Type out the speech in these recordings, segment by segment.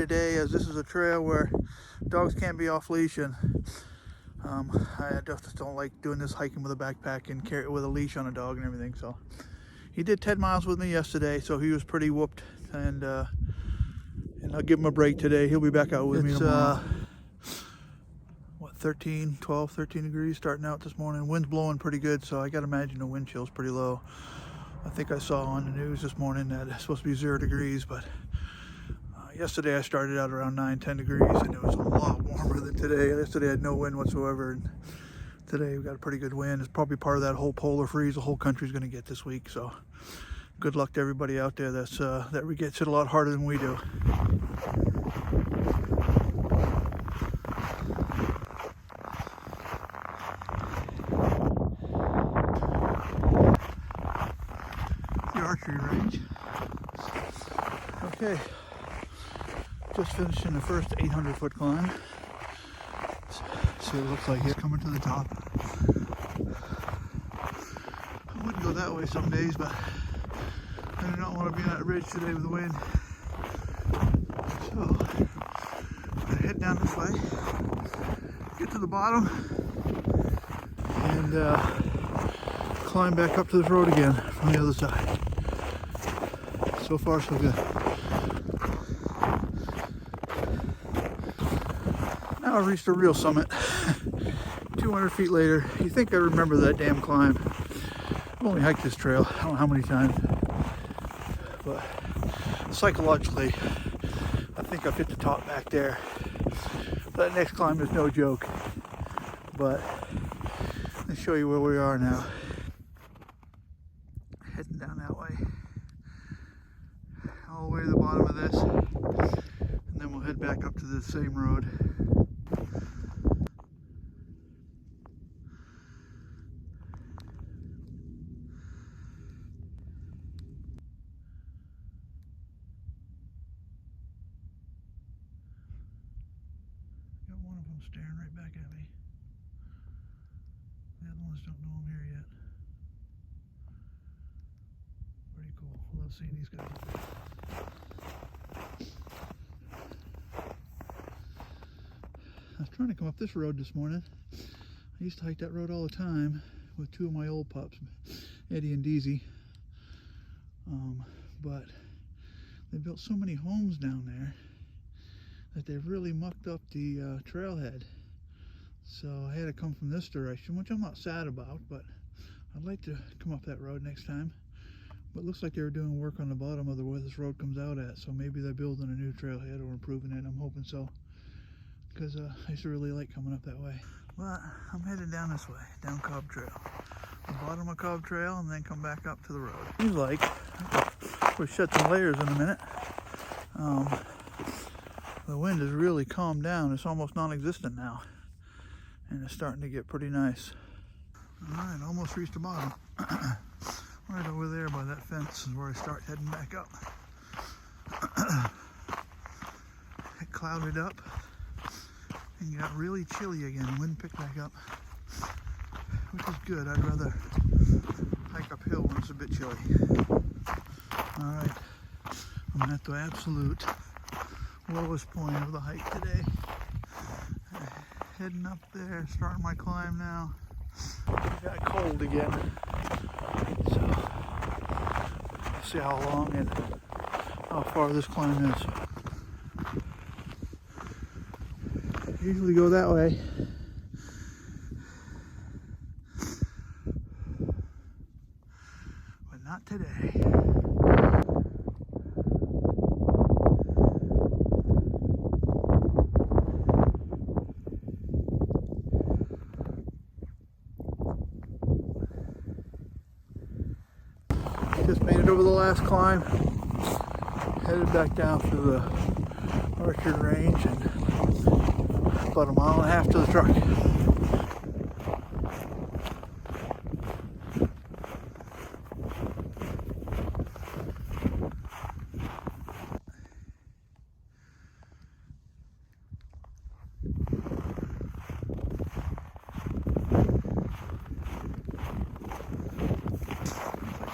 today, as this is a trail where dogs can't be off leash, and I just don't like doing this hiking with a backpack and carry with a leash on a dog and everything. So he did 10 miles with me yesterday, so he was pretty whooped, and I'll give him a break today. He'll be back out with me tomorrow. What, 12, 13 degrees starting out this morning. Wind's blowing pretty good, so I gotta imagine the wind chill's pretty low. I think I saw on the news this morning that it's supposed to be 0 degrees, but yesterday I started out around 9-10 degrees, and it was a lot warmer than today. Yesterday I had no wind whatsoever, and today we got a pretty good wind. It's probably part of that whole polar freeze the whole country's going to get this week. So good luck to everybody out there that gets it a lot harder than we do. The archery range. Okay. Just finishing the first 800-foot climb. See what it looks like here, coming to the top. I wouldn't go that way some days, but I do not want to be on that ridge today with the wind. So, I'm going to head down this way, get to the bottom, and climb back up to this road again from the other side. So far, so good. Now I've reached the real summit. 200 feet later. You think I remember that damn climb. I've only hiked this trail, I don't know how many times, but psychologically, I think I've hit the top back there. That next climb is no joke, but let's show you where we are now. Heading down that way, all the way to the bottom of this, and then we'll head back up to the same road. Staring right back at me. The other ones don't know I'm here yet. Pretty cool. I love seeing these guys. I was trying to come up this road this morning. I used to hike that road all the time with two of my old pups, Eddie and Deezy. But they built so many homes down there that they've really mucked up the trailhead. So I had to come from this direction, which I'm not sad about, but I'd like to come up that road next time. But it looks like they were doing work on the bottom of where this road comes out at, so maybe they're building a new trailhead or improving it. I'm hoping so, because I used to really like coming up that way. But I'm headed down this way, down Cobb Trail. The bottom of Cobb Trail, and then come back up to the road. Seems like we'll shed some layers in a minute. The wind has really calmed down. It's almost non-existent now. And it's starting to get pretty nice. Alright, almost reached the bottom. Right over there by that fence is where I start heading back up. It clouded up and got really chilly again. The wind picked back up, which is good. I'd rather hike uphill when it's a bit chilly. Alright, I'm at the absolute lowest point of the hike today. Heading up there, starting my climb now. It got cold again, so we'll see how long and how far this climb is. Usually go that way, but not today. Just made it over the last climb, headed back down through the orchard range, and about 1.5 miles to the truck.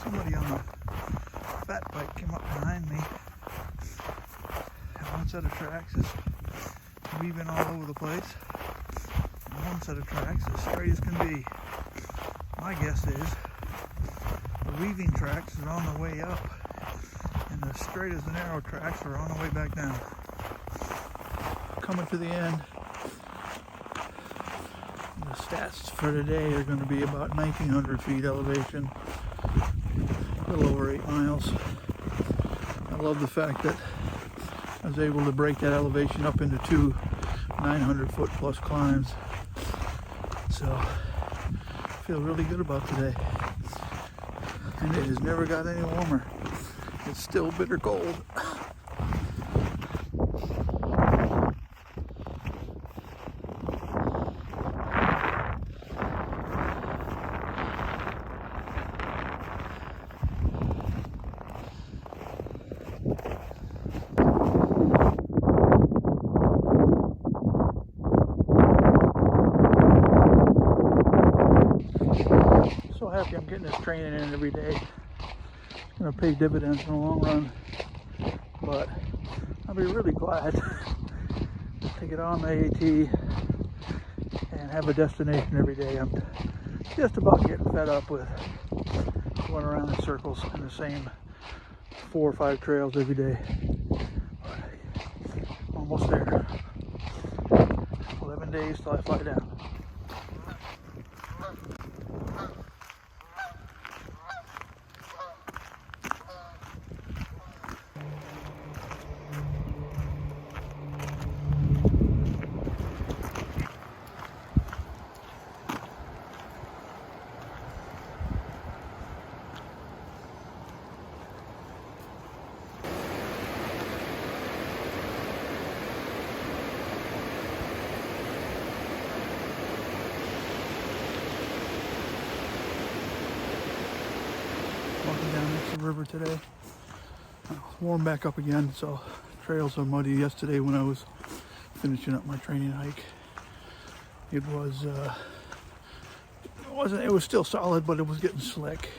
Somebody on a fat bike came up behind me at one set of tracks is weaving all over the place. And one set of tracks is straight as can be. My guess is the weaving tracks are on the way up, and the straight as the narrow tracks are on the way back down. Coming to the end. The stats for today are going to be about 1,900 feet elevation, a little over 8 miles. I love the fact that I was able to break that elevation up into 2 900-foot plus climbs. So I feel really good about today. And it has never got any warmer. It's still bitter cold. So happy I'm getting this training in every day. It's going to pay dividends in the long run, but I'll be really glad to get on the AT and have a destination every day. I'm just about getting fed up with going around in circles in the same 4 or 5 trails every day. Almost there. 11 days till I fly down. Walking down next to the river today. Warm back up again, so trails are muddy. Yesterday when I was finishing up my training hike, it was still solid, but it was getting slick.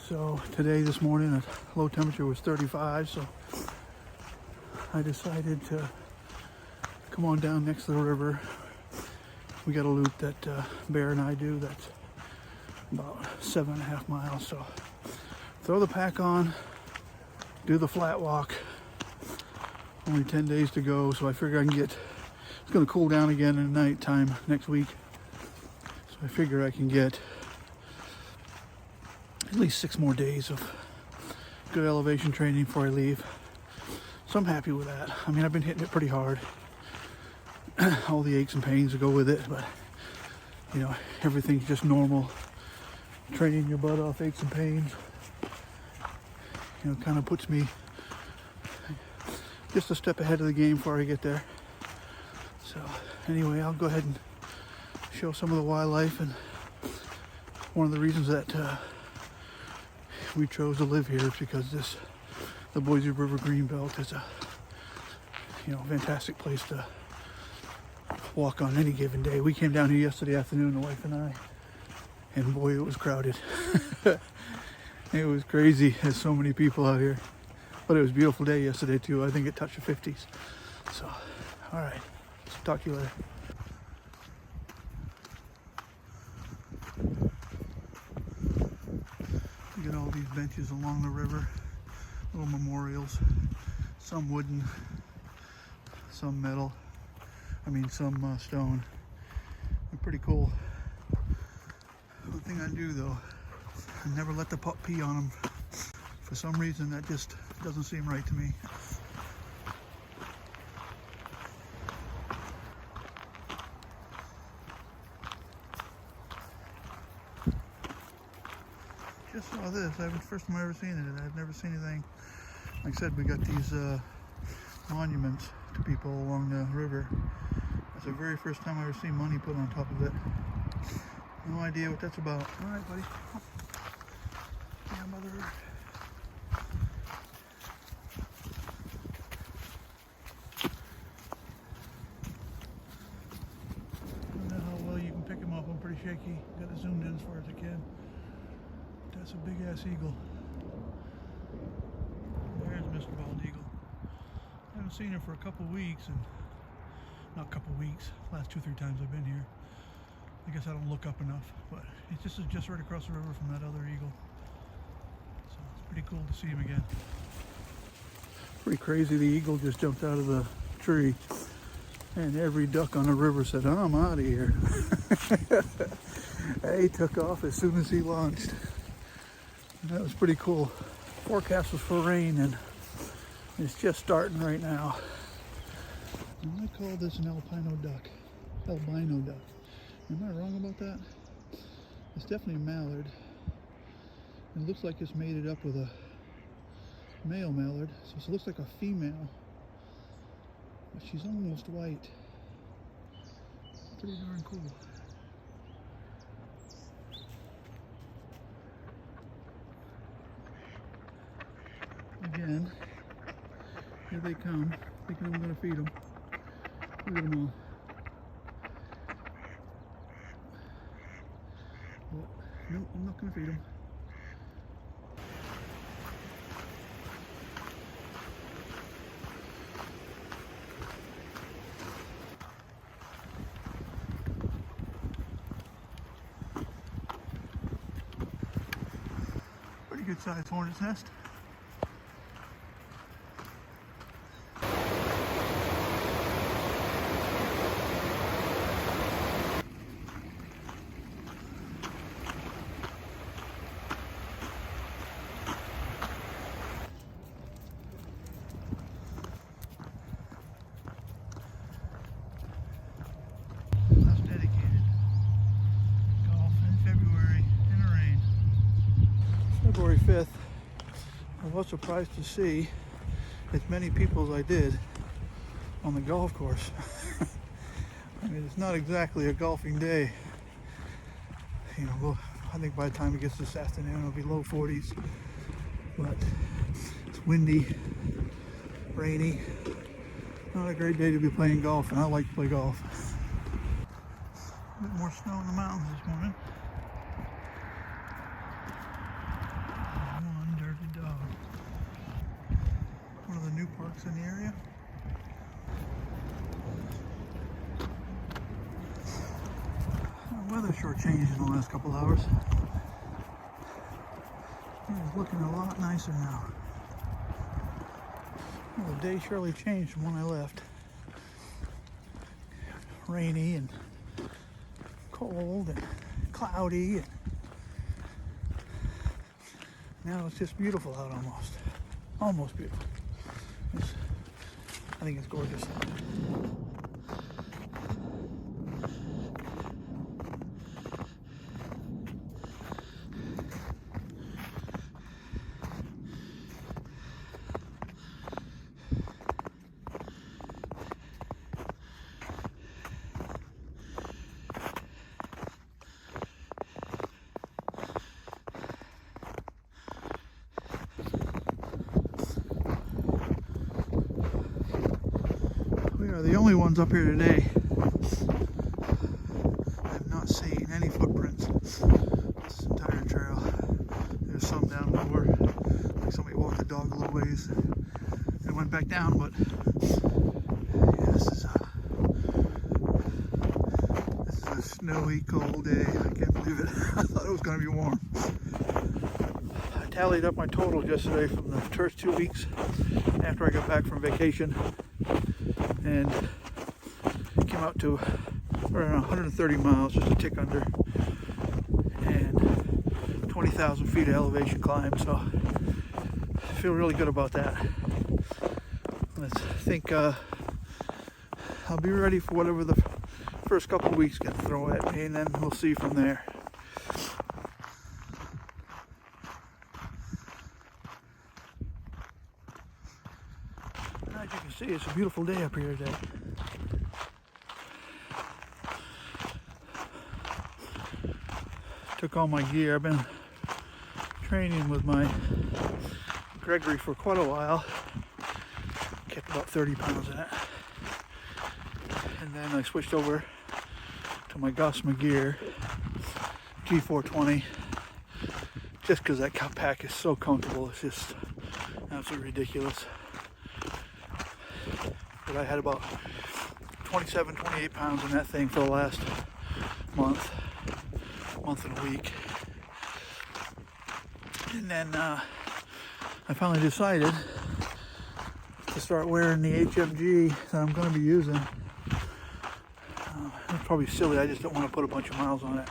So today, this morning, at low temperature was 35, so I decided to come on down next to the river. We got a loop that Bear and I do that's about 7.5 miles, so throw the pack on, do the flat walk. Only 10 days to go, so I figure I can get, it's going to cool down again in the night time next week, so I figure I can get at least 6 more days of good elevation training before I leave. So I'm happy with that. I mean, I've been hitting it pretty hard. All the aches and pains that go with it, but you know, everything's just normal. Training your butt off, aches and pains, you know, kind of puts me just a step ahead of the game before I get there. So anyway, I'll go ahead and show some of the wildlife, and one of the reasons that we chose to live here is because the Boise River Greenbelt is a, you know, fantastic place to walk on any given day. We came down here yesterday afternoon, the wife and I, and boy, it was crowded. It was crazy. There's so many people out here. But it was a beautiful day yesterday too. I think it touched the 50s. So, all right. Talk to you later. You got all these benches along the river. Little memorials. Some wooden. Some metal. Some stone. They're pretty cool. One thing I do though, I never let the pup pee on them. For some reason that just doesn't seem right to me. Just saw this. First time I ever seen it. I've never seen anything. Like I said, we got these monuments to people along the river. That's the very first time I ever seen money put on top of it. No idea what that's about. All right, buddy. Yeah, Mother Earth. I don't know how well you can pick him up. I'm pretty shaky. Got it zoomed in as far as I can. That's a big ass eagle. There's Mr. Bald Eagle. haven't seen her for a couple weeks, and not a couple weeks, last 2-3 times I've been here. I guess I don't look up enough, but it's just right across the river from that other eagle. So it's pretty cool to see him again. Pretty crazy, the eagle just jumped out of the tree, and every duck on the river said, I'm out of here. He took off as soon as he launched. And that was pretty cool. Forecast was for rain, and it's just starting right now. I'm gonna call this an albino duck. Albino duck. Am I wrong about that? It's definitely a mallard. It looks like it's mated up with a male mallard, so it looks like a female, but she's almost white. Pretty darn cool. Again, here they come, thinking I'm going to feed them. Look at them all. Oh, no, I'm not going to feed them. Pretty good sized hornet's nest. February 5th, I was surprised to see as many people as I did on the golf course. I mean, it's not exactly a golfing day. You know, I think by the time it gets this afternoon, it'll be low 40s. But it's windy, rainy. Not a great day to be playing golf, and I like to play golf. A bit more snow in the mountains this morning. One dirty dog. One of the new parks in the area. The weather sure changed in the last couple hours. It's looking a lot nicer now. Well, the day surely changed from when I left. Rainy and cold and cloudy, and now it's just beautiful out almost. Almost beautiful. I think it's gorgeous. We are the only ones up here today. I have not seen any footprints this entire trail. There's some down lower, like somebody walked the dog a little ways and went back down, but yeah, this is a snowy, cold day. I can't believe it. I thought it was going to be warm. I tallied up my total yesterday from the first 2 weeks after I got back from vacation, and came out to around 130 miles, just a tick under, and 20,000 feet of elevation climb, so I feel really good about that. I think I'll be ready for whatever the first couple of weeks can throw at me, and then we'll see from there. As you can see, it's a beautiful day up here today. Took all my gear. I've been training with my Gregory for quite a while. Kept about 30 pounds in it. And then I switched over to my Gossamer gear, G420, just because that pack is so comfortable. It's just absolutely ridiculous. but I had about 27, 28 pounds in that thing for the last month and a week. And then I finally decided to start wearing the HMG that I'm going to be using. It's probably silly, I just don't want to put a bunch of miles on it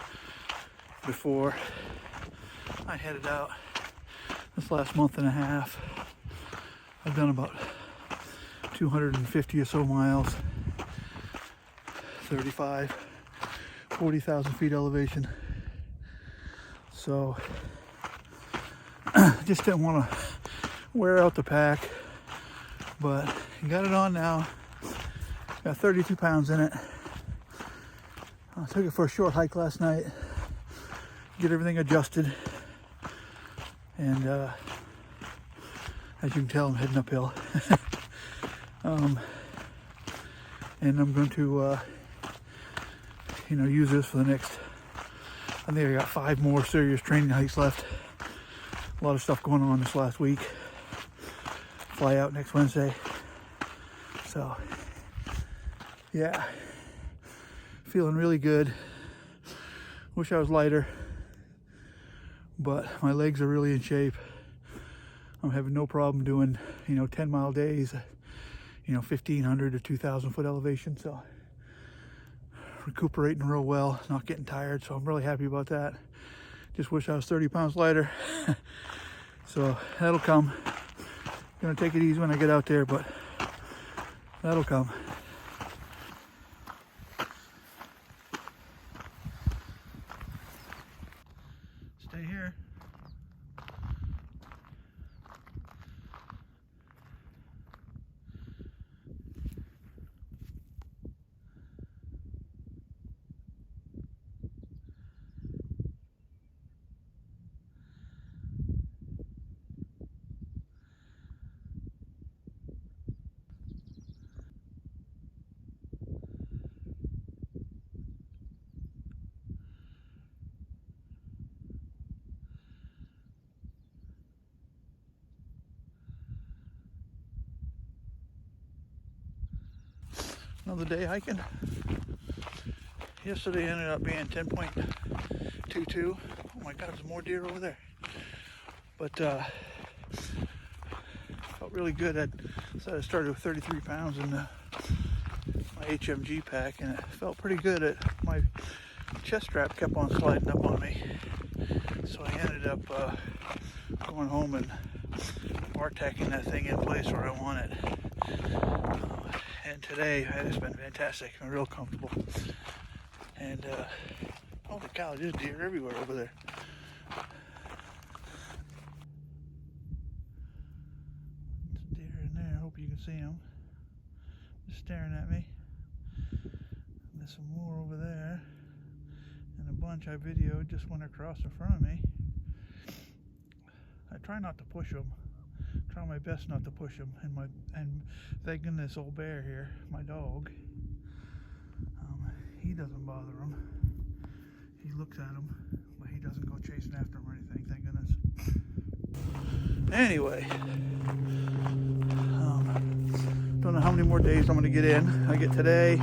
before I headed out. This last month and a half, I've done about 250 or so miles, 40,000 feet elevation. So I just didn't want to wear out the pack, but you got it on now. Got 32 pounds in it. I took it for a short hike last night, get everything adjusted, and as you can tell, I'm heading uphill. And I'm going to use this for the next, I think I got 5 more serious training hikes left. A lot of stuff going on this last week. Fly out next Wednesday. So yeah, feeling really good. Wish I was lighter, but my legs are really in shape. I'm having no problem doing 10-mile days, 1,500 to 2,000 foot elevation. So recuperating real well, not getting tired. So I'm really happy about that. Just wish I was 30 pounds lighter. So that'll come. Gonna take it easy when I get out there, but that'll come. Stay here. Another day hiking. Yesterday ended up being 10.22. Oh my God, there's more deer over there. But felt really good. I started with 33 pounds in my HMG pack, and it felt pretty good. My chest strap kept on sliding up on me, so I ended up going home and Artacking that thing in place where I want it. And today it's been fantastic. I'm real comfortable. And holy cow, there's deer everywhere over there. There's deer in there. I hope you can see them. Just staring at me. And there's some more over there. And a bunch I videoed just went across in front of me. I try not to push them. Try my best not to push them. And thank goodness old Bear here, my dog, he doesn't bother them. He looks at them, but he doesn't go chasing after them or anything, thank goodness. Anyway, don't know how many more days I'm going to get in. I get today,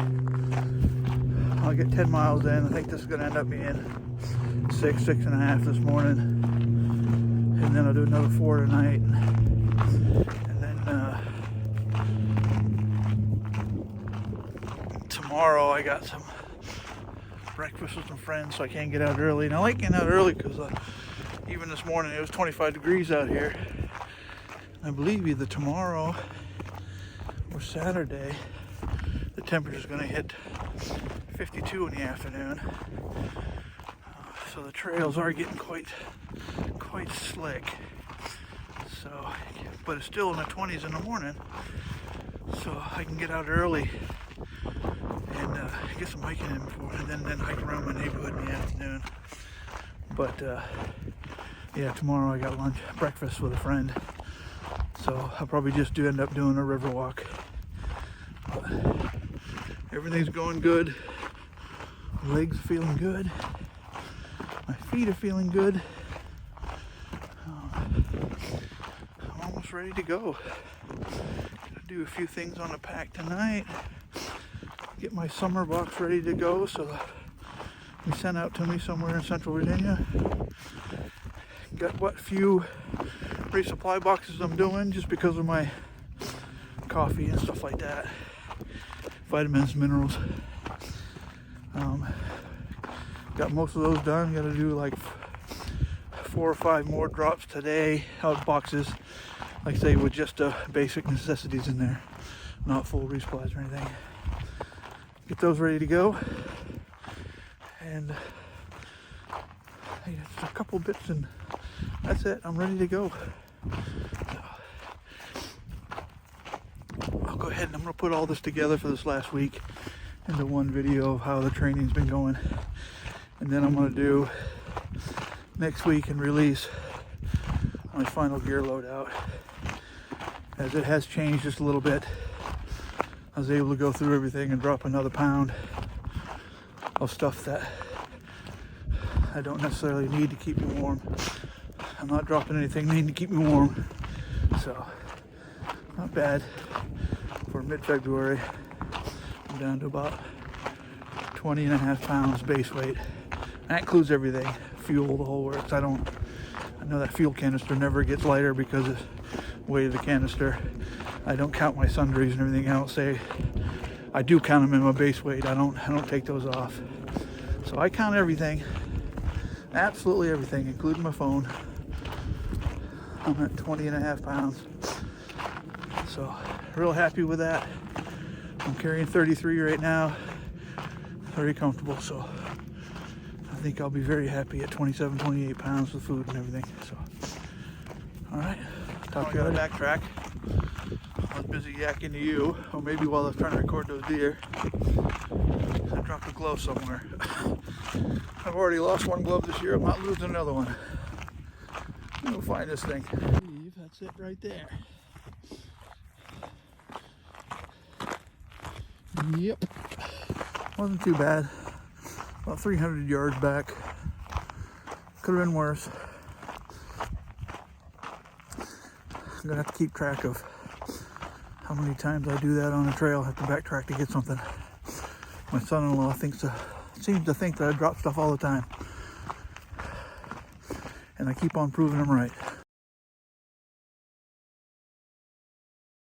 I'll get 10 miles in. I think this is going to end up being 6.5 this morning. And then I'll do another 4 tonight. And then tomorrow I got some breakfast with some friends, so I can't get out early. And I like getting out early because even this morning it was 25 degrees out here. I believe either tomorrow or Saturday the temperature is going to hit 52 in the afternoon. So the trails are getting quite slick. So, but it's still in the 20s in the morning, so I can get out early and get some hiking in before, and then hike around my neighborhood in the afternoon. But yeah, tomorrow I got breakfast with a friend, so I'll probably just end up doing a river walk. But everything's going good. Legs feeling good. My feet are feeling good. I'm almost ready to go. Gotta do a few things on the pack tonight. Get my summer box ready to go so that we sent out to me somewhere in Central Virginia. Got what few resupply boxes I'm doing just because of my coffee and stuff like that. Vitamins, minerals. Got most of those done. Got to do like 4 or 5 more drops today out of boxes, like I say, with just basic necessities in there, not full resupplies or anything. Get those ready to go, and just a couple bits and that's it. I'm ready to go. So, I'll go ahead and I'm going to put all this together for this last week into one video of how the training's been going, and then I'm going to do next week and release my final gear loadout, as it has changed just a little bit. I was able to go through everything and drop another pound of stuff that I don't necessarily need to keep me warm. I'm not dropping anything needing to keep me warm, so not bad for mid-February. I'm down to about 20.5 pounds base weight. That includes everything, fuel, the whole works. I know that fuel canister never gets lighter because of the weight of the canister. I don't count my sundries and everything. I do count them in my base weight. I don't take those off. So I count everything, absolutely everything, including my phone. I'm at 20.5 pounds. So real happy with that. I'm carrying 33 right now. Very comfortable. So I think I'll be very happy at 27, 28 pounds with food and everything. So, all right. Talk to you later. Backtrack. I was busy yakking to you, or maybe while I was trying to record those deer. I dropped a glove somewhere. I've already lost one glove this year. I'm not losing another one. I'm gonna find this thing. I believe that's it right there. Yep. Wasn't too bad. About 300 yards back. Could have been worse. I'm gonna have to keep track of how many times I do that on a trail. I have to backtrack to get something. My son-in-law seems to think that I drop stuff all the time, and I keep on proving him right.